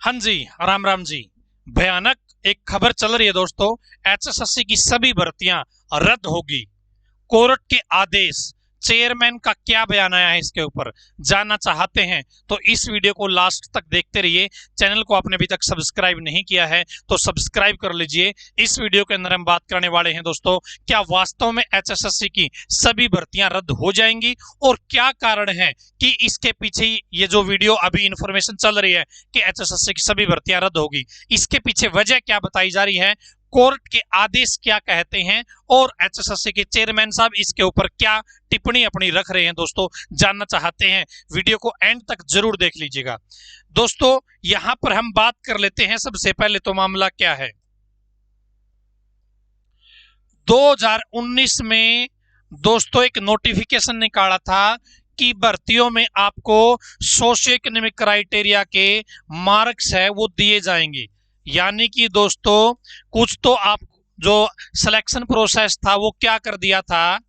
हाँ जी, राम राम जी। भयानक एक खबर चल रही है दोस्तों। एचएसएससी की सभी भर्तियां रद्द होगी। कोर्ट के आदेश। चेयरमैन का क्या बयान आया है इसके ऊपर जानना चाहते हैं तो इस वीडियो को लास्ट तक देखते रहिए। चैनल को आपने अभी तक सब्सक्राइब नहीं किया है तो सब्सक्राइब कर लीजिए। इस वीडियो के अंदर हम बात करने वाले हैं दोस्तों, क्या वास्तव में एचएसएससी की सभी भर्तियां रद्द हो जाएंगी और क्या कारण है कि इसके पीछे ये जो वीडियो अभी इंफॉर्मेशन चल रही है कि एचएसएससी की सभी भर्तियां रद्द होगी, इसके पीछे वजह क्या बताई जा रही है, कोर्ट के आदेश क्या कहते हैं और एचएसएससी के चेयरमैन साहब इसके ऊपर क्या टिप्पणी अपनी रख रहे हैं दोस्तों, जानना चाहते हैं वीडियो को एंड तक जरूर देख लीजिएगा। दोस्तों यहां पर हम बात कर लेते हैं, सबसे पहले तो मामला क्या है। 2019 में दोस्तों एक नोटिफिकेशन निकाला था कि भर्तियों में आपको सोशियो इकोनॉमिक क्राइटेरिया के मार्क्स है वो दिए जाएंगे। यानी कि दोस्तों कुछ तो आप जो सिलेक्शन प्रोसेस था वो क्या कर दिया था,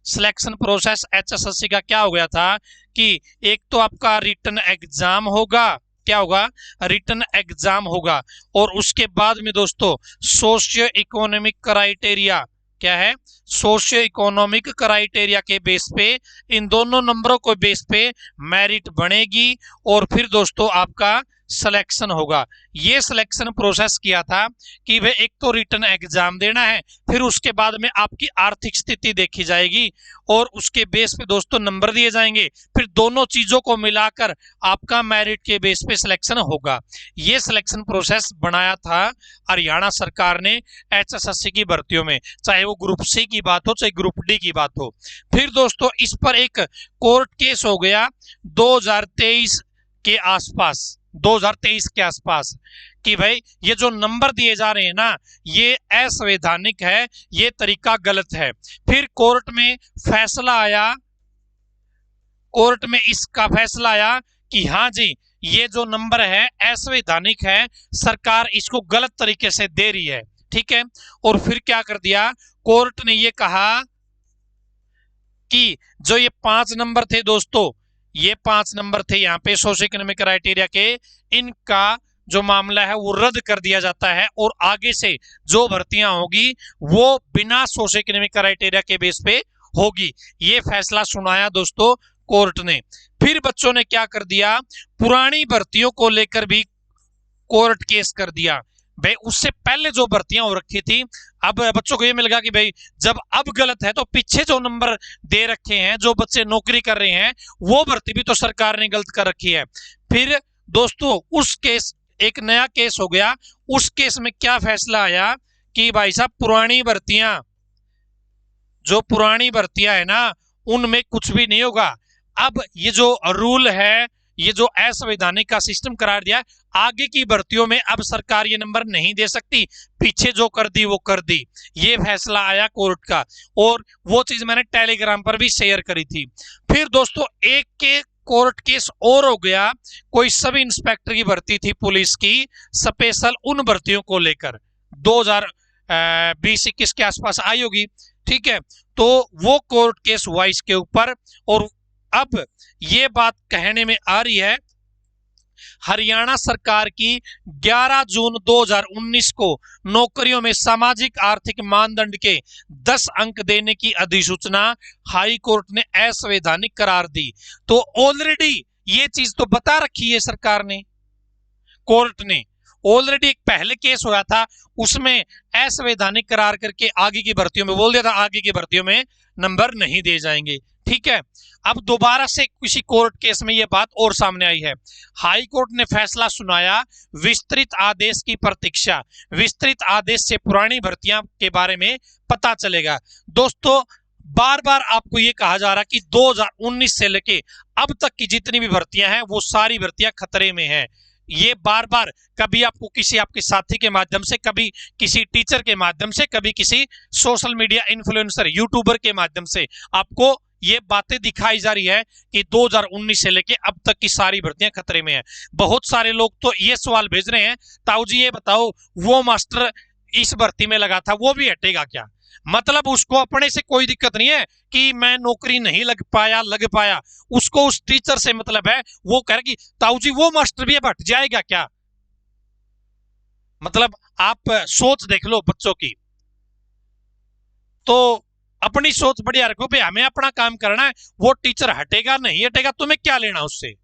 सिलेक्शन प्रोसेस एचएसएससी का क्या हो गया था कि एक तो आपका रिटन एग्जाम होगा, क्या होगा, रिटन एग्जाम होगा, और उसके बाद में दोस्तों सोशियो इकोनॉमिक क्राइटेरिया क्या है, सोशियो इकोनॉमिक क्राइटेरिया के बेस पे इन दोनों नंबरों को बेस पे मेरिट बनेगी और फिर दोस्तों आपका सिलेक्शन होगा। ये सिलेक्शन प्रोसेस किया था कि भाई एक तो रिटन एग्जाम देना है, फिर उसके बाद में आपकी आर्थिक स्थिति देखी जाएगी और उसके बेस पे दोस्तों नंबर दिए जाएंगे, फिर दोनों चीजों को मिलाकर आपका मेरिट के बेस पे सिलेक्शन होगा। ये सिलेक्शन प्रोसेस बनाया था हरियाणा सरकार ने एचएसएससी की भर्तियों में, चाहे वो ग्रुप सी की बात हो चाहे ग्रुप डी की बात हो। फिर दोस्तों इस पर एक कोर्ट केस हो गया 2023 के आसपास, 2023 के आसपास कि भाई ये जो नंबर दिए जा रहे हैं ना ये असंवैधानिक है, ये तरीका गलत है। फिर कोर्ट में फैसला आया, कोर्ट में इसका फैसला आया कि हाँ जी ये जो नंबर है असंवैधानिक है, सरकार इसको गलत तरीके से दे रही है, ठीक है। और फिर क्या कर दिया, कोर्ट ने ये कहा कि जो ये 5 नंबर थे दोस्तों, ये 5 नंबर थे यहाँ पे सोशियो इकोनॉमिक क्राइटेरिया के, इनका जो मामला है वो रद्द कर दिया जाता है और आगे से जो भर्तियां होगी वो बिना सोशियो इकोनॉमिक क्राइटेरिया के बेस पे होगी। ये फैसला सुनाया दोस्तों कोर्ट ने। फिर बच्चों ने क्या कर दिया, पुरानी भर्तियों को लेकर भी कोर्ट केस कर दिया। भाई उससे पहले जो भर्तियां हो रखी थी, अब बच्चों को ये मिल गया कि भाई जब अब गलत है तो पीछे जो नंबर दे रखे हैं, जो बच्चे नौकरी कर रहे हैं वो भर्ती भी तो सरकार ने गलत कर रखी है। फिर दोस्तों उस केस, एक नया केस हो गया, उस केस में क्या फैसला आया कि भाई साहब पुरानी भर्तियां, जो पुरानी भर्तियां है ना उनमें कुछ भी नहीं होगा। अब ये जो रूल है, ये जो असंवैधानिक का सिस्टम करार दिया, आगे की भर्तियों में अब सरकार ये नंबर नहीं दे सकती, पीछे जो कर दी वो कर दी। ये फैसला आया कोर्ट का और वो चीज मैंने टेलीग्राम पर भी शेयर करी थी। फिर दोस्तों एक के कोर्ट केस और हो गया, कोई सब इंस्पेक्टर की भर्ती थी पुलिस की, स्पेशल उन भर्तियों को लेकर 2020-21 के आसपास आई होगी, ठीक है। तो वो कोर्ट केस हुआ इसके ऊपर और अब ये बात कहने में आ रही है हरियाणा सरकार की 11 जून 2019 को नौकरियों में सामाजिक आर्थिक मानदंड के 10 अंक देने की अधिसूचना हाई कोर्ट ने असंवैधानिक करार दी। तो ऑलरेडी ये चीज तो बता रखी है सरकार ने, कोर्ट ने ऑलरेडी एक पहले केस हुआ था उसमें असंवैधानिक करार करके आगे की भर्तियों में बोल दिया था आगे की भर्तियों में नंबर नहीं दिए जाएंगे, ठीक है। अब दोबारा से किसी कोर्ट केस में यह बात और सामने आई है। हाई कोर्ट ने फैसला सुनाया, विस्तृत आदेश की प्रतीक्षा, विस्तृत आदेश से पुरानी भर्तियां के बारे में पता चलेगा। दोस्तों बार बार आपको यह कहा जा रहा कि 2019 से लेके अब तक की जितनी भी भर्तियां हैं वो सारी भर्तियां खतरे में है। ये बार बार कभी आपको किसी आपके साथी के माध्यम से, कभी किसी टीचर के माध्यम से, कभी किसी सोशल मीडिया इन्फ्लुएंसर यूट्यूबर के माध्यम से आपको ये बातें दिखाई जा रही है कि 2019 से लेके अब तक की सारी भर्तियां खतरे में है। बहुत सारे लोग तो ये सवाल भेज रहे हैं, ताऊ जी ये बताओ वो मास्टर इस भर्ती में लगा था वो भी हटेगा क्या? मतलब उसको अपने से कोई दिक्कत नहीं है कि मैं नौकरी नहीं लग पाया, उसको उस टीचर से मतलब है। वो कह रहा कि ताऊ जी वो मास्टर भी अब हट जाएगा क्या? मतलब आप सोच देख लो बच्चों की, तो अपनी सोच बढ़िया रखो भाई, हमें अपना काम करना है। वो टीचर हटेगा नहीं हटेगा, तुम्हें क्या लेना उससे।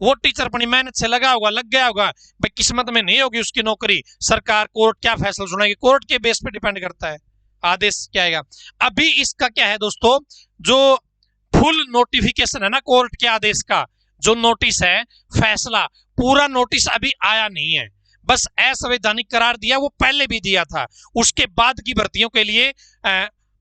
वो टीचर अपनी मेहनत से लगा होगा, लग गया होगा, भाई किस्मत में नहीं होगी उसकी नौकरी, सरकार कोर्ट क्या फैसला सुनाएगी, कोर्ट के बेस पे डिपेंड करता है आदेश क्या आएगा। अभी इसका क्या है दोस्तों, जो फुल नोटिफिकेशन है ना कोर्ट के आदेश का, जो नोटिस है, फैसला, पूरा नोटिस अभी आया नहीं है, बस असंवैधानिक करार दिया, वो पहले भी दिया था। उसके बाद की भर्तियों के लिए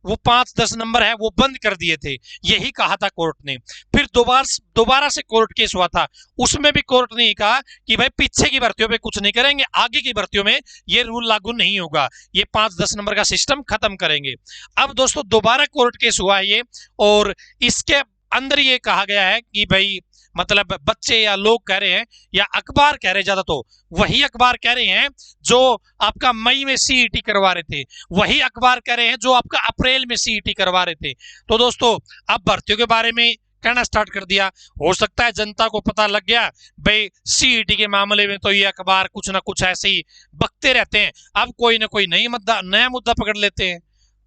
वो 5-10 नंबर है वो बंद कर दिए थे, यही कहा था कोर्ट ने। फिर दोबारा से कोर्ट केस हुआ था, उसमें भी कोर्ट ने कहा कि भाई पीछे की भर्तियों पे कुछ नहीं करेंगे, आगे की भर्तियों में ये रूल लागू नहीं होगा, ये 5-10 नंबर का सिस्टम खत्म करेंगे। अब दोस्तों दोबारा कोर्ट केस हुआ है ये, और इसके अंदर ये कहा गया है कि भाई मतलब बच्चे या लोग कह रहे हैं, या अखबार कह रहे हैं, ज्यादा तो वही अखबार कह रहे हैं जो आपका मई में सीईटी करवा रहे थे, वही अखबार कह रहे हैं जो आपका अप्रैल में सीईटी करवा रहे थे। तो दोस्तों अब भर्तियों के बारे में कहना स्टार्ट कर दिया। हो सकता है जनता को पता लग गया भाई सीईटी के मामले में तो ये अखबार कुछ ना कुछ ऐसे ही बकते रहते हैं, अब कोई ना कोई नया मुद्दा पकड़ लेते हैं।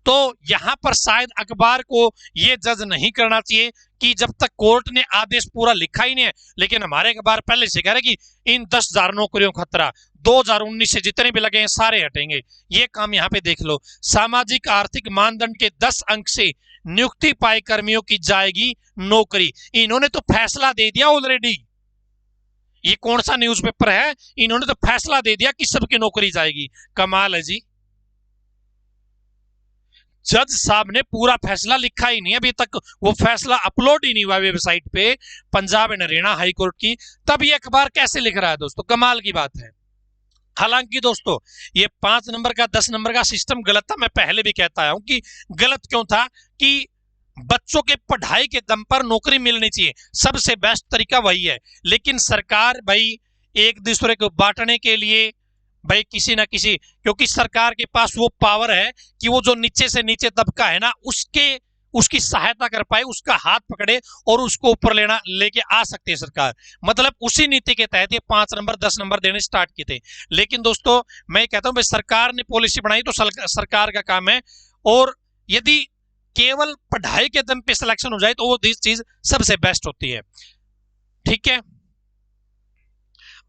तो यहां पर शायद अखबार को यह जज नहीं करना चाहिए कि जब तक कोर्ट ने आदेश पूरा लिखा ही नहीं है, लेकिन हमारे अखबार पहले से कह रहे कि इन 10,000 नौकरियों का खतरा, 2019 से जितने भी लगे हैं सारे हटेंगे। ये काम यहाँ पे देख लो, सामाजिक आर्थिक मानदंड के 10 अंक से नियुक्ति पाए कर्मियों की जाएगी नौकरी। इन्होंने तो फैसला दे दिया ऑलरेडी, ये कौन सा न्यूज़पेपर है, इन्होंने तो फैसला दे दिया कि सबकी नौकरी जाएगी। कमाल है जी, जज साहब ने पूरा फैसला लिखा ही नहीं, अभी तक वो फैसला अपलोड ही नहीं हुआ वेबसाइट पे Punjab and Haryana high court की, तब ये अखबार कैसे लिख रहा है दोस्तों, कमाल की बात है। हालांकि दोस्तों ये 5 नंबर का 10 नंबर का सिस्टम गलत था, मैं पहले भी कहता आया हूं कि गलत क्यों था, कि बच्चों के पढ़ाई के दम पर नौकरी मिलनी चाहिए, सबसे बेस्ट तरीका वही है। लेकिन सरकार भाई एक दूसरे को बांटने के लिए, भाई किसी ना किसी, क्योंकि सरकार के पास वो पावर है कि वो जो नीचे से नीचे तबका है ना उसकी सहायता कर पाए, उसका हाथ पकड़े और उसको ऊपर लेके आ सकती है सरकार। मतलब उसी नीति के तहत ये 5 नंबर 10 नंबर देने स्टार्ट किए थे। लेकिन दोस्तों मैं कहता हूं भाई सरकार ने पॉलिसी बनाई तो सरकार का काम है, और यदि केवल पढ़ाई के दम पे सिलेक्शन हो जाए तो वो चीज सबसे बेस्ट होती है। ठीक है,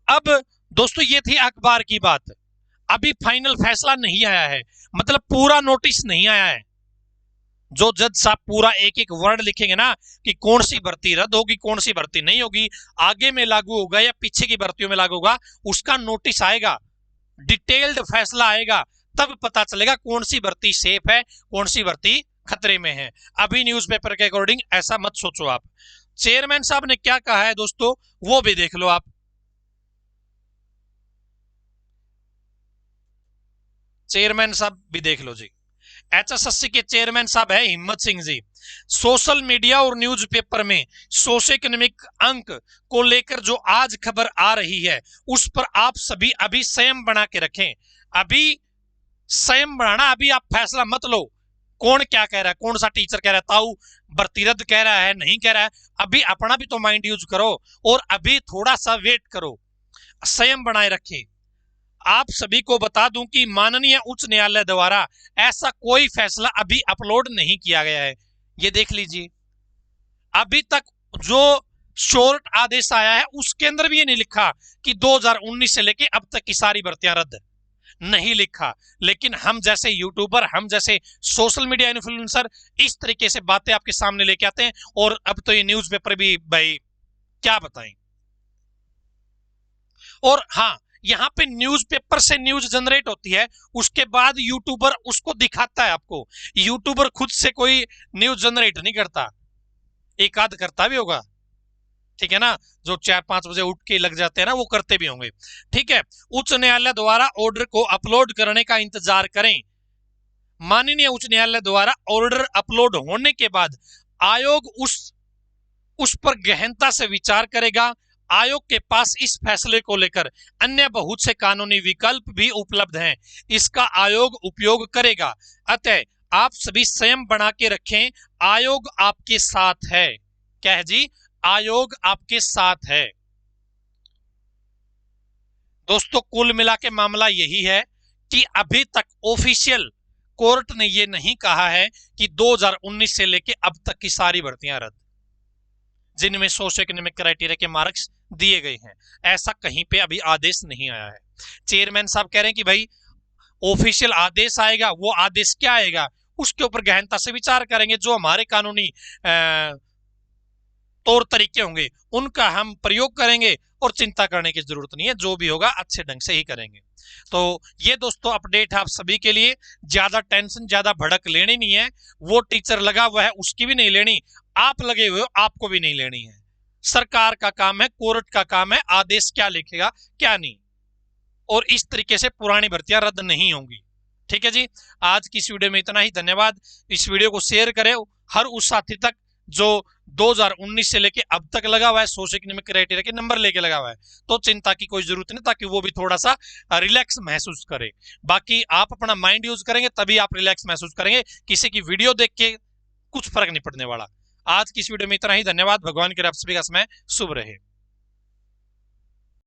अब दोस्तों ये थी अखबार की बात। अभी फाइनल फैसला नहीं आया है, मतलब पूरा नोटिस नहीं आया है, जो जज साहब पूरा एक एक वर्ड लिखेंगे ना कि कौन सी भर्ती रद्द होगी, कौन सी भर्ती नहीं होगी, आगे में लागू होगा या पीछे की भर्तियों में लागू होगा, उसका नोटिस आएगा, डिटेल्ड फैसला आएगा, तब पता चलेगा कौन सी भर्ती सेफ है, कौन सी भर्ती खतरे में है। अभी न्यूज़पेपर के अकॉर्डिंग ऐसा मत सोचो आप। चेयरमैन साहब ने क्या कहा है दोस्तों वो भी देख लो आप। चेयरमैन साहब भी देख लो जी, एचएसएससी के चेयरमैन साहब है हिम्मत सिंह जी। सोशल मीडिया और न्यूज़पेपर में सोशो इकोनॉमिक अंक को लेकर जो आज खबर आ रही है उस पर आप सभी अभी संयम बना के रखें, अभी संयम बढ़ाना, अभी आप फैसला मत लो कौन क्या कह रहा है, कौन सा टीचर कह रहा है, ताऊ भर्ती रद्द कह रहा है नहीं कह रहा है, अभी अपना भी तो माइंड यूज करो और अभी थोड़ा सा वेट करो, संयम बनाए रखें। आप सभी को बता दूं कि माननीय उच्च न्यायालय द्वारा ऐसा कोई फैसला अभी अपलोड नहीं किया गया है, ये देख लीजिए। अभी तक जो शॉर्ट आदेश आया है उसके अंदर भी ये नहीं लिखा कि 2019 से लेके अब तक की सारी भर्तियां रद्द, नहीं लिखा। लेकिन हम जैसे यूट्यूबर, हम जैसे सोशल मीडिया इन्फ्लुएंसर इस तरीके से बातें आपके सामने लेके आते हैं, और अब तो ये न्यूज़पेपर भी भाई क्या बताएं। और हाँ, यहाँ पे न्यूज़पेपर से न्यूज जनरेट होती है, उसके बाद यूट्यूबर उसको दिखाता है आपको। यूट्यूबर खुद से कोई न्यूज जनरेट नहीं करता, एक आध करता भी होगा, ठीक है ना, जो 4-5 बजे उठ के लग जाते हैं ना वो करते भी होंगे। ठीक है, उच्च न्यायालय द्वारा ऑर्डर को अपलोड करने का इंतजार करें। माननीय उच्च न्यायालय द्वारा ऑर्डर अपलोड होने के बाद आयोग उस पर गहनता से विचार करेगा। आयोग के पास इस फैसले को लेकर अन्य बहुत से कानूनी विकल्प भी उपलब्ध हैं, इसका आयोग उपयोग करेगा। अतः आप सभी संयम बना के रखें, आयोग आपके साथ है। क्या है जी, आयोग आपके साथ है। दोस्तों कुल मिला के मामला यही है कि अभी तक ऑफिशियल कोर्ट ने यह नहीं कहा है कि 2019 से लेके अब तक की सारी भर्तियां रद्द, जिनमें सोशो इकोनॉमिक क्राइटेरिया के मार्क्स दिए गए हैं, ऐसा कहीं पे अभी आदेश नहीं आया है। चेयरमैन साहब कह रहे हैं कि भाई ऑफिशियल आदेश आएगा, वो आदेश क्या आएगा उसके ऊपर गहनता से विचार करेंगे, जो हमारे कानूनी तौर तरीके होंगे उनका हम प्रयोग करेंगे और चिंता करने की जरूरत नहीं है, जो भी होगा अच्छे ढंग से ही करेंगे। तो ये दोस्तों अपडेट है आप सभी के लिए, ज्यादा टेंशन ज्यादा भड़क लेनी नहीं है, वो टीचर लगा हुआ है उसकी भी नहीं लेनी, आप लगे हुए हो आपको भी नहीं लेनी है। सरकार का काम है, कोर्ट का काम है, आदेश क्या लिखेगा क्या नहीं, और इस तरीके से पुरानी भर्तियां रद्द नहीं होंगी। ठीक है जी, आज की इस वीडियो में इतना ही, धन्यवाद। इस वीडियो को शेयर करें हर उस साथी तक जो 2019 से लेके अब तक लगा हुआ है, सोशो इकोनॉमिक क्राइटेरिया के नंबर लेके लगा हुआ है, तो चिंता की कोई जरूरत नहीं, ताकि वो भी थोड़ा सा रिलैक्स महसूस करे। बाकी आप अपना माइंड यूज करेंगे तभी आप रिलैक्स महसूस करेंगे, किसी की वीडियो देख के कुछ फर्क नहीं पड़ने वाला। आज की इस वीडियो में इतना ही, धन्यवाद। भगवान के आप सभी का समय शुभ रहे।